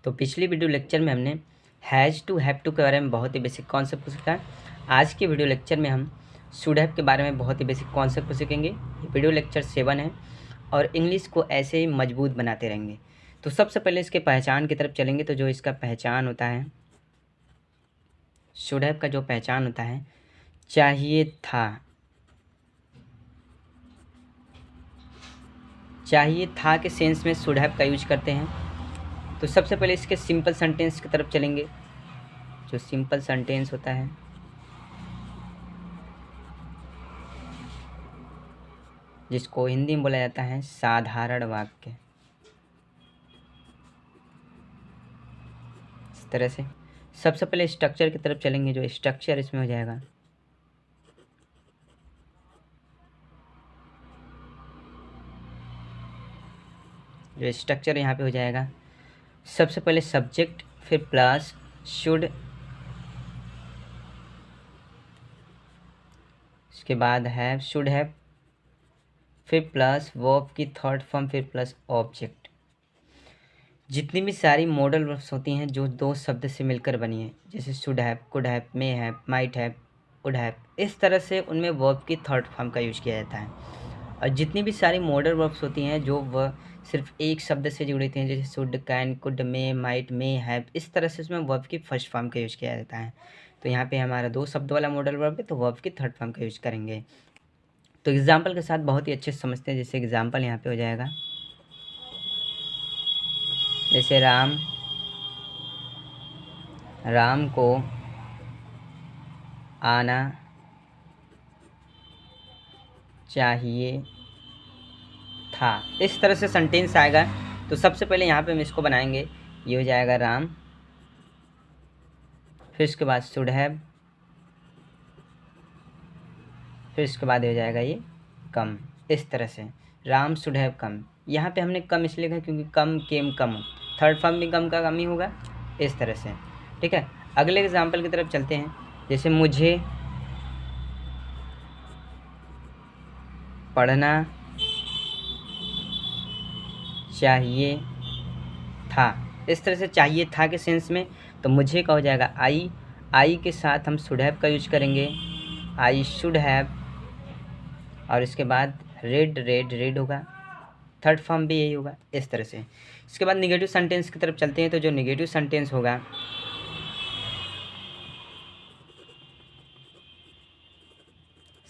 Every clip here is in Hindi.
तो पिछली वीडियो लेक्चर में हमने हैज़ टू हैव टू के बारे में बहुत ही बेसिक कॉन्सेप्ट को सीखा। आज के वीडियो लेक्चर में हम शुड हैव के बारे में बहुत ही बेसिक कॉन्सेप्ट को सीखेंगे। ये वीडियो लेक्चर 7 है और इंग्लिश को ऐसे ही मजबूत बनाते रहेंगे। तो सबसे पहले इसके पहचान की तरफ चलेंगे। तो जो इसका पहचान होता है, शुड हैव का जो पहचान होता है, चाहिए था। चाहिए था के सेंस में शुड हैव का यूज करते हैं। तो सबसे पहले इसके सिंपल सेंटेंस की तरफ चलेंगे। जो सिंपल सेंटेंस होता है, जिसको हिंदी में बोला जाता है साधारण वाक्य, इस तरह से। सबसे पहले स्ट्रक्चर की तरफ चलेंगे। जो स्ट्रक्चर इसमें हो जाएगा, जो स्ट्रक्चर यहाँ पे हो जाएगा, सबसे पहले सब्जेक्ट, फिर प्लस शुड, इसके बाद हैव, शुड हैव, फिर प्लस वर्ब की थर्ड फॉर्म, फिर प्लस ऑब्जेक्ट। जितनी भी सारी मॉडल वर्ब्स होती हैं जो दो शब्द से मिलकर बनी है, जैसे should have, could have, may have, might have, would have, इस तरह से उनमें वर्ब की थर्ड फॉर्म का यूज किया जाता है। और जितनी भी सारी मॉडल वर्ब्स होती हैं जो वह सिर्फ एक शब्द से जुड़ी होती हैं, जैसे should, can, could, may, might, may have, इस तरह से उसमें वर्ब की फर्स्ट फॉर्म का यूज किया जाता है। तो यहाँ पे हमारा दो शब्द वाला मॉडल वर्ब है, तो वर्ब की थर्ड फॉर्म का यूज करेंगे। तो एग्जाम्पल के साथ बहुत ही अच्छे से समझते हैं। जैसे एग्जाम्पल यहाँ पे हो जाएगा, जैसे राम को आना चाहिए था, इस तरह से सेंटेंस आएगा। तो सबसे पहले यहाँ पे हम इसको बनाएंगे। ये हो जाएगा राम, फिर इसके बाद शुड हैव, फिर इसके बाद हो जाएगा ये कम। इस तरह से राम शुड हैव कम। यहाँ पे हमने कम इसलिए लिखा क्योंकि कम, केम, कम, थर्ड फॉर्म भी कम का कम ही होगा, इस तरह से। ठीक है, अगले एग्जाम्पल की तरफ चलते हैं। जैसे मुझे पढ़ना चाहिए था, इस तरह से चाहिए था के सेंस में। तो मुझे का हो जाएगा आई के साथ हम शुड हैव का यूज करेंगे, आई शुड हैव, और इसके बाद रेड होगा, थर्ड फॉर्म भी यही होगा, इस तरह से। इसके बाद निगेटिव सेंटेंस की तरफ चलते हैं। तो जो निगेटिव सेंटेंस होगा,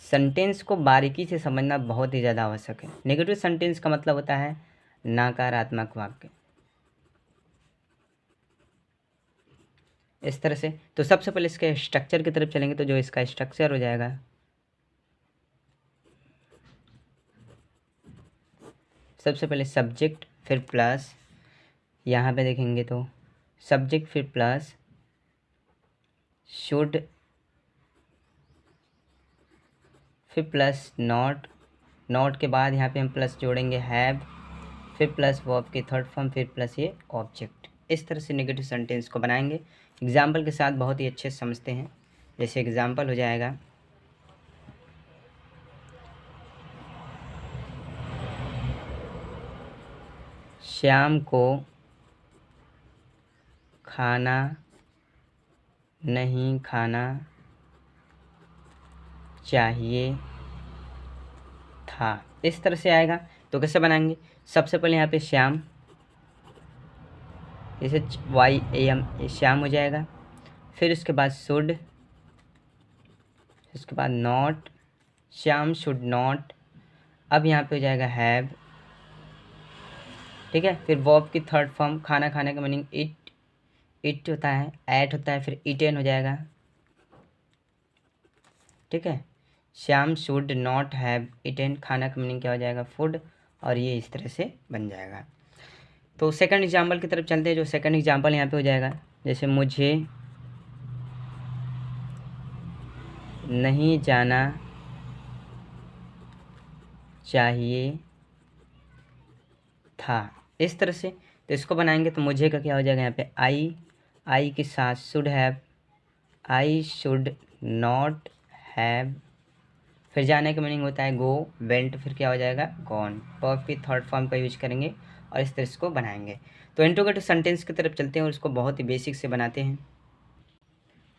सेंटेंस को बारीकी से समझना बहुत ही ज़्यादा आवश्यक है। नेगेटिव सेंटेंस का मतलब होता है नकारात्मक वाक्य, इस तरह से। तो सबसे पहले इसके स्ट्रक्चर की तरफ चलेंगे। तो जो इसका स्ट्रक्चर हो जाएगा, सबसे पहले सब्जेक्ट, फिर प्लस, यहाँ पे देखेंगे तो सब्जेक्ट फिर प्लस शुड, फिर प्लस नॉट के बाद यहाँ पे हम प्लस जोड़ेंगे हैव, फिर प्लस वर्ब की थर्ड फॉर्म, फिर प्लस ये ऑब्जेक्ट। इस तरह से नेगेटिव सेंटेंस को बनाएंगे। एग्जाम्पल के साथ बहुत ही अच्छे से समझते हैं। जैसे एग्जाम्पल हो जाएगा, श्याम को खाना नहीं खाना चाहिए था, इस तरह से आएगा। तो कैसे बनाएंगे? सबसे पहले यहाँ पे श्याम, जैसे YAM, श्याम हो जाएगा। फिर उसके बाद शुड, उसके बाद नॉट, श्याम शुड नॉट। अब यहाँ पे हो जाएगा हैव, ठीक है। फिर वर्ब की थर्ड फॉर्म, खाना खाने का मीनिंग इट होता है, एट होता है, फिर ईटेन हो जाएगा, ठीक है। Shyam should not have eaten, खाना का मीनिंग क्या हो जाएगा? फूड, और ये इस तरह से बन जाएगा। तो सेकंड एग्जाम्पल की तरफ चलते हैं। जो सेकंड एग्जाम्पल यहाँ पे हो जाएगा, जैसे मुझे नहीं जाना चाहिए था, इस तरह से। तो इसको बनाएंगे तो मुझे का क्या हो जाएगा? यहाँ पे आई के साथ should have, I should not have, फिर जाने का मीनिंग होता है गो, वेंट, फिर क्या हो जाएगा? गॉन। वर्ब की थर्ड फॉर्म का यूज करेंगे और इस तरह इसको बनाएंगे। तो इंट्रोगेटिव सेंटेंस की तरफ चलते हैं और उसको बहुत ही बेसिक से बनाते हैं।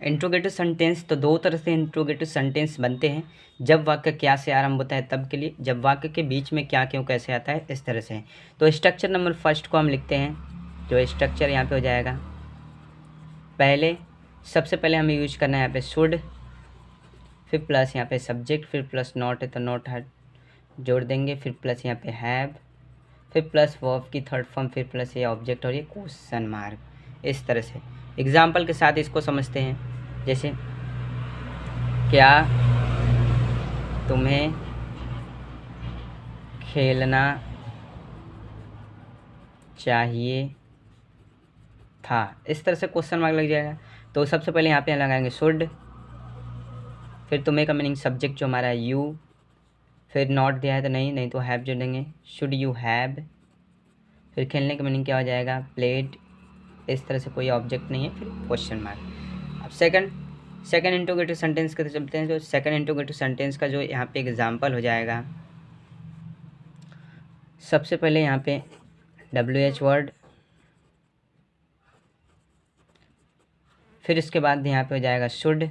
इंट्रोगेटिव सेंटेंस, तो दो तरह से इंट्रोगेटिव सेंटेंस बनते हैं। जब वाक्य क्या से आरंभ होता है तब के लिए, जब वाक्य के बीच में क्या क्यों कैसे आता है इस तरह से। तो स्ट्रक्चर नंबर फर्स्ट को हम लिखते हैं, जो स्ट्रक्चर यहाँ पे हो जाएगा। पहले सबसे पहले हमें यूज करना है यहाँ पे शुड, फिर प्लस यहाँ पे सब्जेक्ट, फिर प्लस नॉट है तो नॉट है जोड़ देंगे, फिर प्लस यहाँ पे हैव, फिर प्लस वर्ब की थर्ड फॉर्म, फिर प्लस ये ऑब्जेक्ट और ये क्वेश्चन मार्क। इस तरह से एग्जाम्पल के साथ इसको समझते हैं। जैसे क्या तुम्हें खेलना चाहिए था, इस तरह से क्वेश्चन मार्क लग जाएगा। तो सबसे पहले यहाँ पे लगाएंगे शुड, फिर तुम्हें का मीनिंग सब्जेक्ट जो हमारा है यू, फिर नॉट दिया है तो नहीं, नहीं तो हैव जोड़ेंगे, शुड यू हैव। फिर खेलने का मीनिंग क्या हो जाएगा, प्लेड। इस तरह से कोई ऑब्जेक्ट नहीं है, फिर क्वेश्चन मार्क। अब सेकंड इंट्रोगेटिव सेंटेंस के चलते हैं। जो सेकंड इंट्रोगेटिव सेंटेंस का जो यहाँ पे एग्जांपल हो जाएगा, सबसे पहले यहाँ पे WH वर्ड, फिर इसके बाद यहाँ पे हो जाएगा शुड,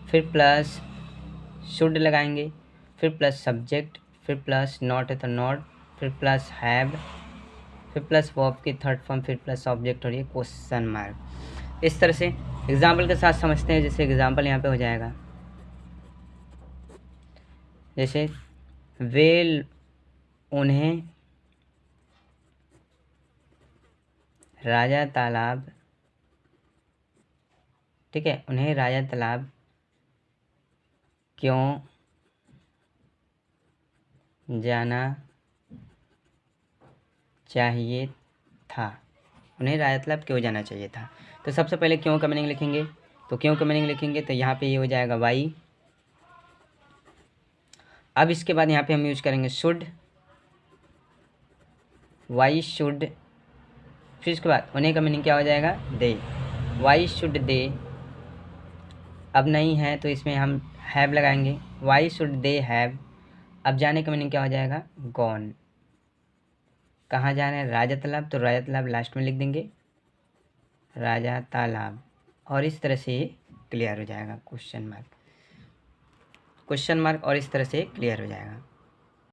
फिर प्लस शुड लगाएंगे, फिर प्लस सब्जेक्ट, फिर प्लस नॉट है तो नॉट, फिर प्लस हैव, फिर प्लस वर्ब की थर्ड फॉर्म, फिर प्लस ऑब्जेक्ट और ये क्वेश्चन मार्क। इस तरह से एग्जाम्पल के साथ समझते हैं। जैसे एग्जाम्पल यहाँ पे हो जाएगा, जैसे वे उन्हें राजा तालाब, ठीक है, उन्हें राजा तालाब क्यों जाना चाहिए था, उन्हें राजा तालाब क्यों जाना चाहिए था। तो सबसे पहले क्यों का मीनिंग लिखेंगे, तो क्यों का मीनिंग लिखेंगे तो यहाँ पे ये हो जाएगा वाई। अब इसके बाद यहाँ पे हम यूज करेंगे शुड, वाई शुड, फिर इसके बाद उन्हें का मीनिंग क्या हो जाएगा, दे, वाई शुड दे। अब नहीं है तो इसमें हम हैव लगाएंगे, वाई शुड दे हैव। अब जाने का मीनिंग क्या हो जाएगा, गॉन। कहाँ जाना है, राजा तालाब, तो राजा तालाब लास्ट में लिख देंगे, राजा तालाब। और इस तरह से क्लियर हो जाएगा क्वेश्चन मार्क, और इस तरह से क्लियर हो जाएगा।